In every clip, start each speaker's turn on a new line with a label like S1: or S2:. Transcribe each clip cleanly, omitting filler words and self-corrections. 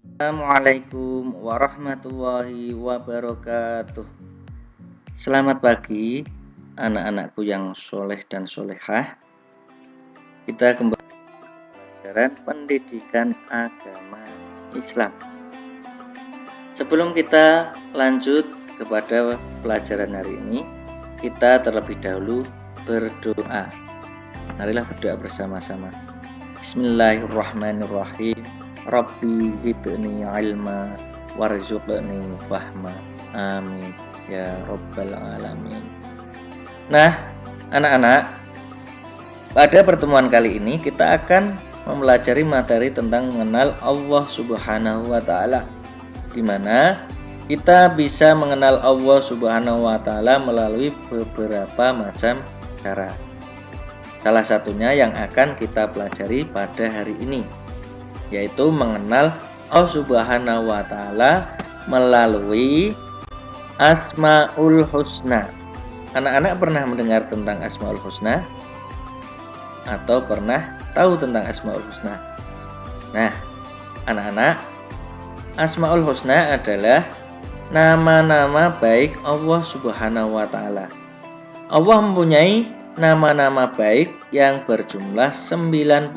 S1: Assalamualaikum warahmatullahi wabarakatuh. Selamat pagi anak-anakku yang soleh dan solehah. Kita kembali ke pelajaran pendidikan agama Islam. Sebelum kita lanjut kepada pelajaran hari ini, kita terlebih dahulu berdoa. Marilah berdoa bersama-sama. Bismillahirrahmanirrahim. Rabbi zidni ilma warzuqni fahma. Amin ya rabbal alamin. Nah, anak-anak, pada pertemuan kali ini kita akan mempelajari materi tentang mengenal Allah Subhanahu wa taala, di mana kita bisa mengenal Allah Subhanahu wa taala melalui beberapa macam cara. Salah satunya yang akan kita pelajari pada hari ini, yaitu mengenal Allah Subhanahu wa taala melalui Asmaul Husna. Anak-anak pernah mendengar tentang Asmaul Husna? Atau pernah tahu tentang Asmaul Husna? Nah, anak-anak, Asmaul Husna adalah nama-nama baik Allah Subhanahu wa taala. Allah mempunyai nama-nama baik yang berjumlah 99.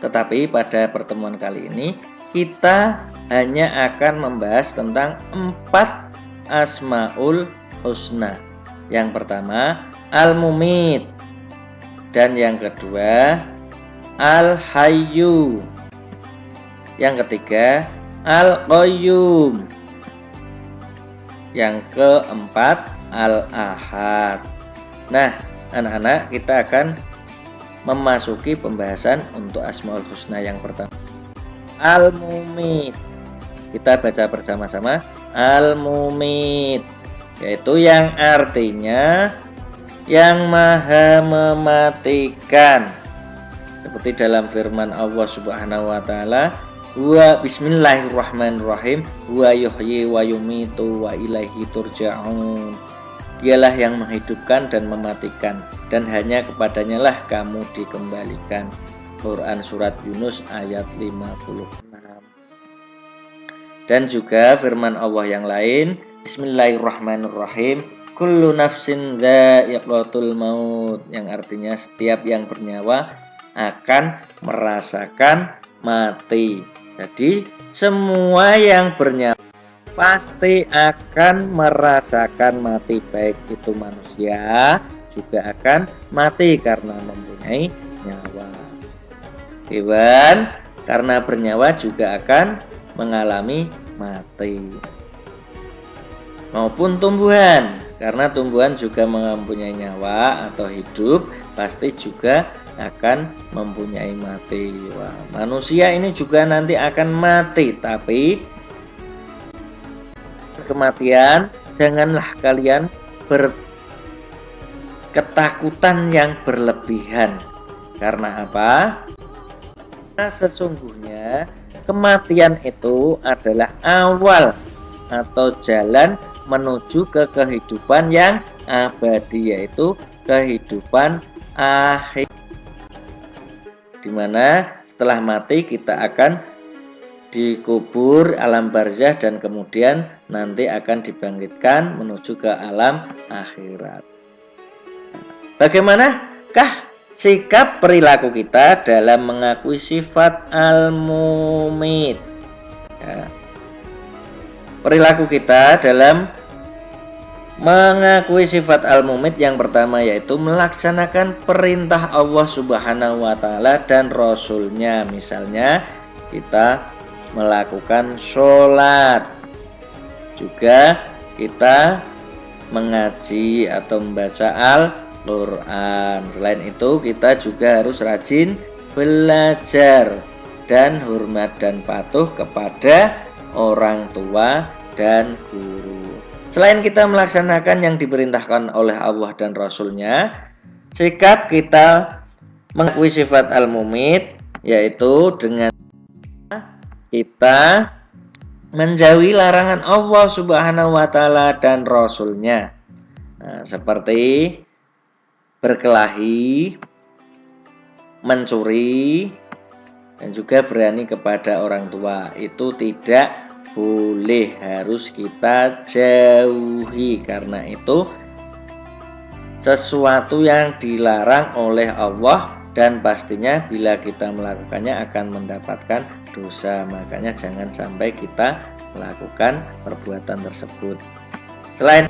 S1: Tetapi pada pertemuan kali ini kita hanya akan membahas tentang 4 Asmaul Husna. Yang pertama Al-Mumit, dan yang kedua Al-Hayyu, yang ketiga Al-Qayyum, yang keempat Al-Ahad. Nah, anak-anak, kita akan memasuki pembahasan untuk Asmaul Husna. Yang pertama Al-Mumit. Kita baca bersama-sama. Al-Mumit, yaitu yang artinya yang maha mematikan, seperti dalam firman Allah Subhanahu wa taala, wa bismillahirrahmanirrahim, wa yuhyi wa yumitu wa ilaihi turja'un. Dialah yang menghidupkan dan mematikan, dan hanya kepadanya lah kamu dikembalikan. Quran Surat Yunus ayat 56. Dan juga firman Allah yang lain, Bismillahirrahmanirrahim, kullu nafsin dha'iqatul maut, yang artinya setiap yang bernyawa akan merasakan mati. Jadi semua yang bernyawa pasti akan merasakan mati, baik itu manusia juga akan mati karena mempunyai nyawa. Hewan karena bernyawa juga akan mengalami mati. Maupun tumbuhan, karena tumbuhan juga mempunyai nyawa atau hidup, pasti juga akan mempunyai mati. Wah, manusia ini juga nanti akan mati, tapi kematian janganlah kalian berketakutan yang berlebihan. Karena apa? Karena sesungguhnya kematian itu adalah awal atau jalan menuju ke kehidupan yang abadi, yaitu kehidupan akhir, dimana setelah mati kita akan dikubur alam barzah dan kemudian nanti akan dibangkitkan menuju ke alam akhirat. Bagaimanakah sikap perilaku kita dalam mengakui sifat Al-Mumit? Ya. Perilaku kita dalam mengakui sifat Al-Mumit yang pertama yaitu melaksanakan perintah Allah Subhanahu wa taala dan Rasulnya. Misalnya kita melakukan sholat, juga kita mengaji atau membaca Al-Quran. Selain itu kita juga harus rajin belajar dan hormat dan patuh kepada orang tua dan guru. Selain kita melaksanakan yang diperintahkan oleh Allah dan Rasulnya, sikap kita mengakui sifat Al-Mumit yaitu dengan kita menjauhi larangan Allah Subhanahu wa taala dan Rasulnya. Nah, seperti berkelahi, mencuri, dan juga berani kepada orang tua. Itu tidak boleh, harus kita jauhi karena itu sesuatu yang dilarang oleh Allah dan pastinya bila kita melakukannya akan mendapatkan dosa. Makanya jangan sampai kita melakukan perbuatan tersebut. Selain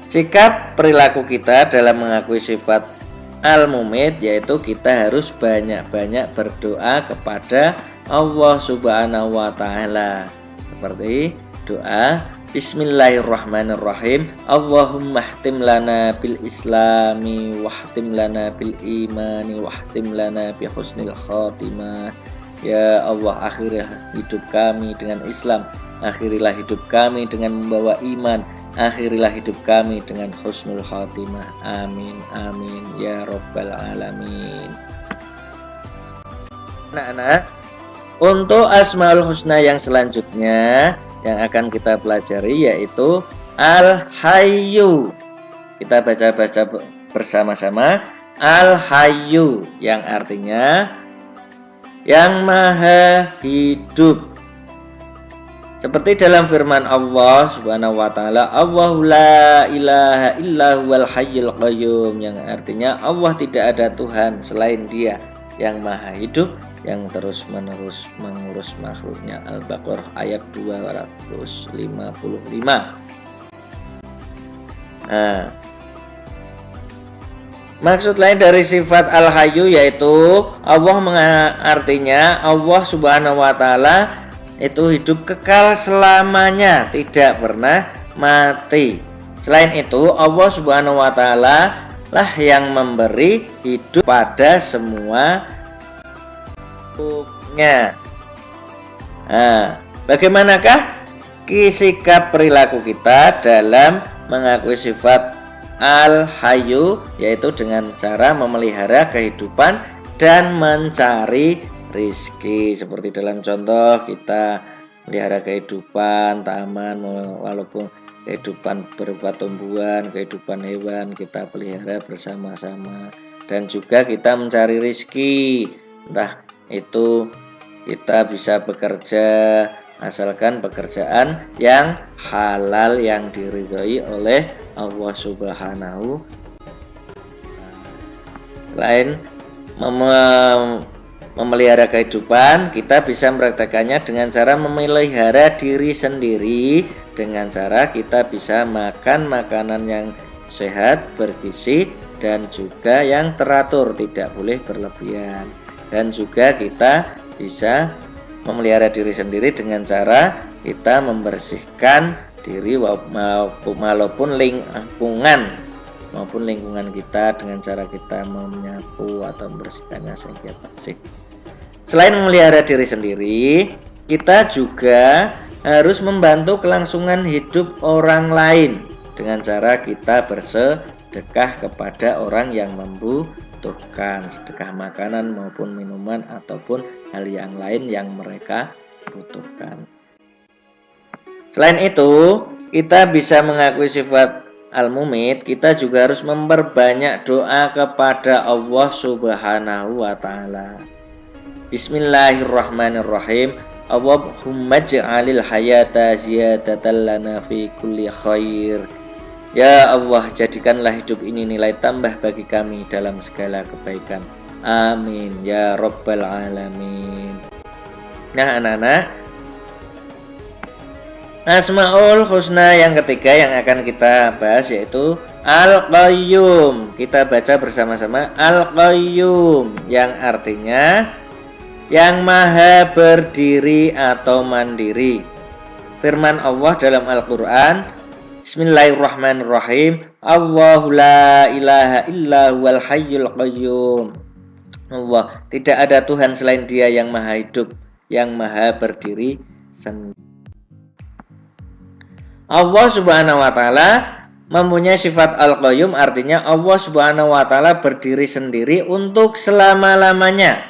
S1: sikap perilaku kita dalam mengakui sifat al-mumit, yaitu kita harus banyak-banyak berdoa kepada Allah Subhanahu wa Ta'ala, seperti doa Bismillahirrahmanirrahim, Allahumma htim lana bil islami wahtim lana bil imani wahtim lana bi husnil khatimah. Ya Allah, akhirilah hidup kami dengan Islam, akhirilah hidup kami dengan membawa iman, akhirilah hidup kami dengan husnul khatimah. Amin amin ya rabbal alamin. Anak-anak, untuk Asmaul Husna yang selanjutnya yang akan kita pelajari yaitu Al-Hayyu. Kita baca-baca bersama-sama. Al-Hayyu yang artinya yang maha hidup. Seperti dalam firman Allah Subhanahu wa Ta'ala, Allahu la ilaha illa huwal hayyul qayyum, yang artinya Allah tidak ada Tuhan selain Dia yang maha hidup, yang terus menerus mengurus makhluknya. Al-Baqarah ayat 255. Nah, maksud lain dari sifat Al-Hayyu yaitu Allah, artinya Allah Subhanahu wa Ta'ala itu hidup kekal selamanya, tidak pernah mati. Selain itu Allah Subhanahu wa Ta'ala lah yang memberi hidup pada semua makhluknya. Nah, bagaimanakah sikap perilaku kita dalam mengakui sifat Al-Hayyu, yaitu dengan cara memelihara kehidupan dan mencari rizki. Seperti dalam contoh kita melihara kehidupan taman, walaupun kehidupan berupa tumbuhan, kehidupan hewan kita pelihara bersama-sama. Dan juga kita mencari rizki, entah itu kita bisa bekerja asalkan pekerjaan yang halal, yang diridhoi oleh Allah Subhanahu. Selain memelihara kehidupan, kita bisa mempraktekannya dengan cara memelihara diri sendiri, dengan cara kita bisa makan makanan yang sehat, bergizi, dan juga yang teratur, tidak boleh berlebihan. Dan juga kita bisa memelihara diri sendiri dengan cara kita membersihkan diri maupun lingkungan kita dengan cara kita menyapu atau membersihkannya sehingga bersih. Selain memelihara diri sendiri, kita juga harus membantu kelangsungan hidup orang lain dengan cara kita bersedekah kepada orang yang membutuhkan, sedekah makanan maupun minuman ataupun hal yang lain yang mereka butuhkan. Selain itu, kita bisa mengakui sifat Al-Mumit, kita juga harus memperbanyak doa kepada Allah Subhanahu wa Ta'ala. Bismillahirrahmanirrahim. Allahumma ja'alil hayata ziyadatan lana fi kulli khair. Ya Allah, jadikanlah hidup ini nilai tambah bagi kami dalam segala kebaikan. Amin ya rabbal alamin. Nah, anak-anak, Asmaul Husna yang ketiga yang akan kita bahas yaitu Al-Qayyum. Kita baca bersama-sama. Al-Qayyum yang artinya yang maha berdiri atau mandiri. Firman Allah dalam Al-Quran, Bismillahirrahmanirrahim, Allahu la ilaha illa huwal hayyul qayyum. Allah, tidak ada Tuhan selain Dia yang maha hidup, yang maha berdiri sendiri. Allah Subhanahu wa Ta'ala mempunyai sifat Al-Qayyum, artinya Allah Subhanahu wa Ta'ala berdiri sendiri untuk selama-lamanya,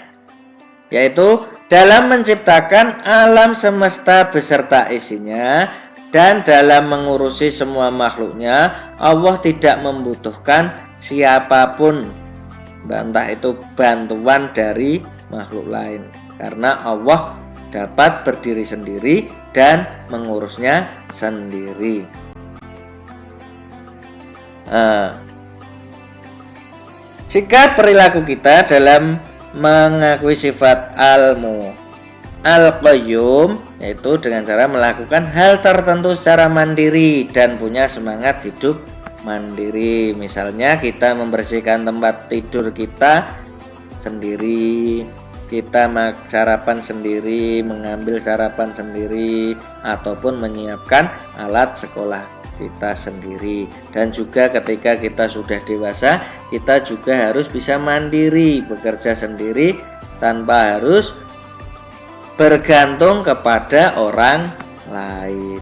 S1: yaitu dalam menciptakan alam semesta beserta isinya dan dalam mengurusi semua makhluknya. Allah tidak membutuhkan siapapun, entah itu bantuan dari makhluk lain, karena Allah dapat berdiri sendiri dan mengurusnya sendiri. Sikap perilaku kita dalam mengakui sifat Al-Qayyum yaitu dengan cara melakukan hal tertentu secara mandiri dan punya semangat hidup mandiri. Misalnya kita membersihkan tempat tidur kita sendiri, kita sarapan sendiri, mengambil sarapan sendiri, ataupun menyiapkan alat sekolah kita sendiri. Dan juga ketika kita sudah dewasa, kita juga harus bisa mandiri, bekerja sendiri tanpa harus bergantung kepada orang lain.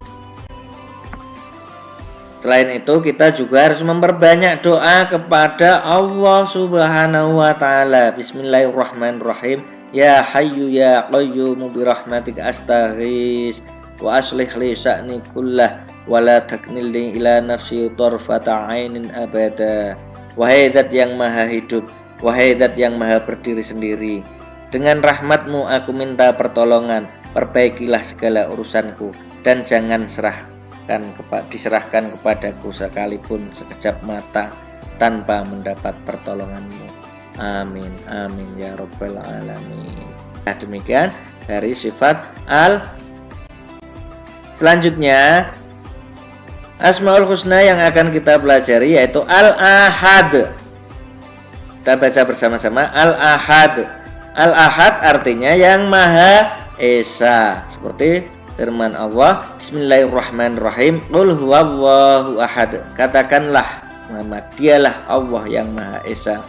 S1: Selain itu, kita juga harus memperbanyak doa kepada Allah Subhanahu wa Ta'ala. Bismillahirrahmanirrahim. Ya Hayyu ya Qayyum birahmatika astaghis wa aslih li sya'ni kullah wa la taknilni ila nafsi tarfata 'ainin abada. Wahai Zat yang Maha Hidup, wahai Zat yang Maha Berdiri sendiri, dengan rahmat-Mu aku minta pertolongan, perbaikilah segala urusanku dan jangan diserahkan kepadaku sekalipun sekejap mata tanpa mendapat pertolongan-Mu. Amin, amin ya rabbal alamin. Nah, demikian dari sifat Selanjutnya Asmaul Husna yang akan kita pelajari yaitu Al-Ahad. Kita baca bersama-sama Al-Ahad. Al-Ahad artinya yang Maha Esa, seperti firman Allah, Bismillahirrahmanirrahim, Qul huwallahu ahad. Katakanlah, Muhammad, dialah Allah yang Maha Esa.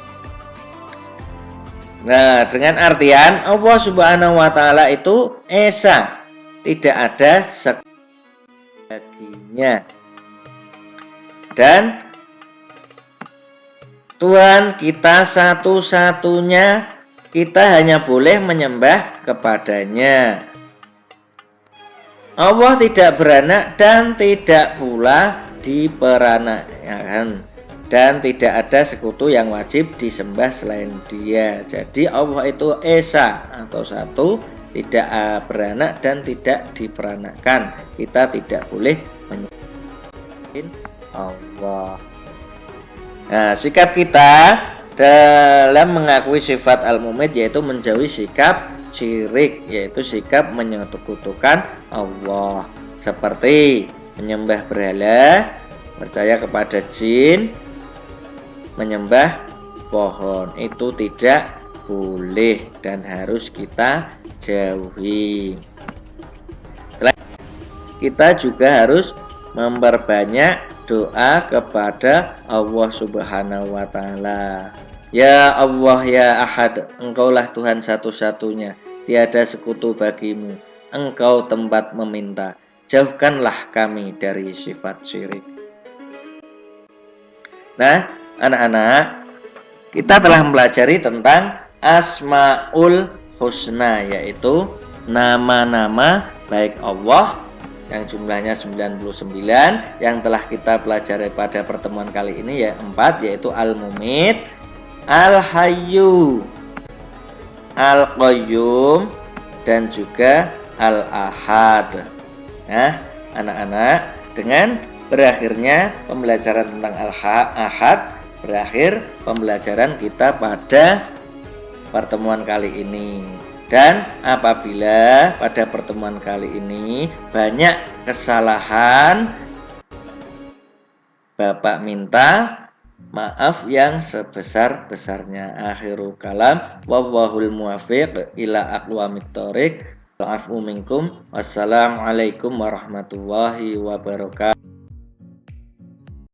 S1: Nah, dengan artian Allah Subhanahu wa Ta'ala itu Esa, tidak ada sebagiannya. Dan Tuhan kita satu-satunya, kita hanya boleh menyembah kepadanya. Allah tidak beranak dan tidak pula diperanakan, dan tidak ada sekutu yang wajib disembah selain Dia. Jadi Allah itu Esa atau satu, tidak beranak dan tidak diperanakkan. Kita tidak boleh menyembah Allah. Nah, sikap kita dalam mengakui sifat Al-Mumit yaitu menjauhi sikap syirik, yaitu sikap menyekutukan Allah, seperti menyembah berhala, percaya kepada jin, menyembah pohon. Itu tidak boleh dan harus kita jauhi. Kita juga harus memperbanyak doa kepada Allah Subhanahu wa Ta'ala. Ya Allah ya Ahad, Engkaulah Tuhan satu-satunya, tiada sekutu bagimu, Engkau tempat meminta, jauhkanlah kami dari sifat syirik. Nah, anak-anak, kita telah mempelajari tentang Asmaul Husna, yaitu nama-nama baik Allah yang jumlahnya 99 yang telah kita pelajari pada pertemuan kali ini, ya 4, yaitu Al-Mumit, Al-Hayyu, Al-Qayyum, dan juga Al-Ahad. Nah, anak-anak, dengan berakhirnya pembelajaran tentang Al-Ahad, berakhir pembelajaran kita pada pertemuan kali ini. Dan apabila pada pertemuan kali ini banyak kesalahan, Bapak minta maaf yang sebesar-besarnya. Akhirul kalam, wallahul muwaffiq ila aqwamit thoriq. Wa'afu minkum. Wassalamualaikum warahmatullahi wabarakatuh.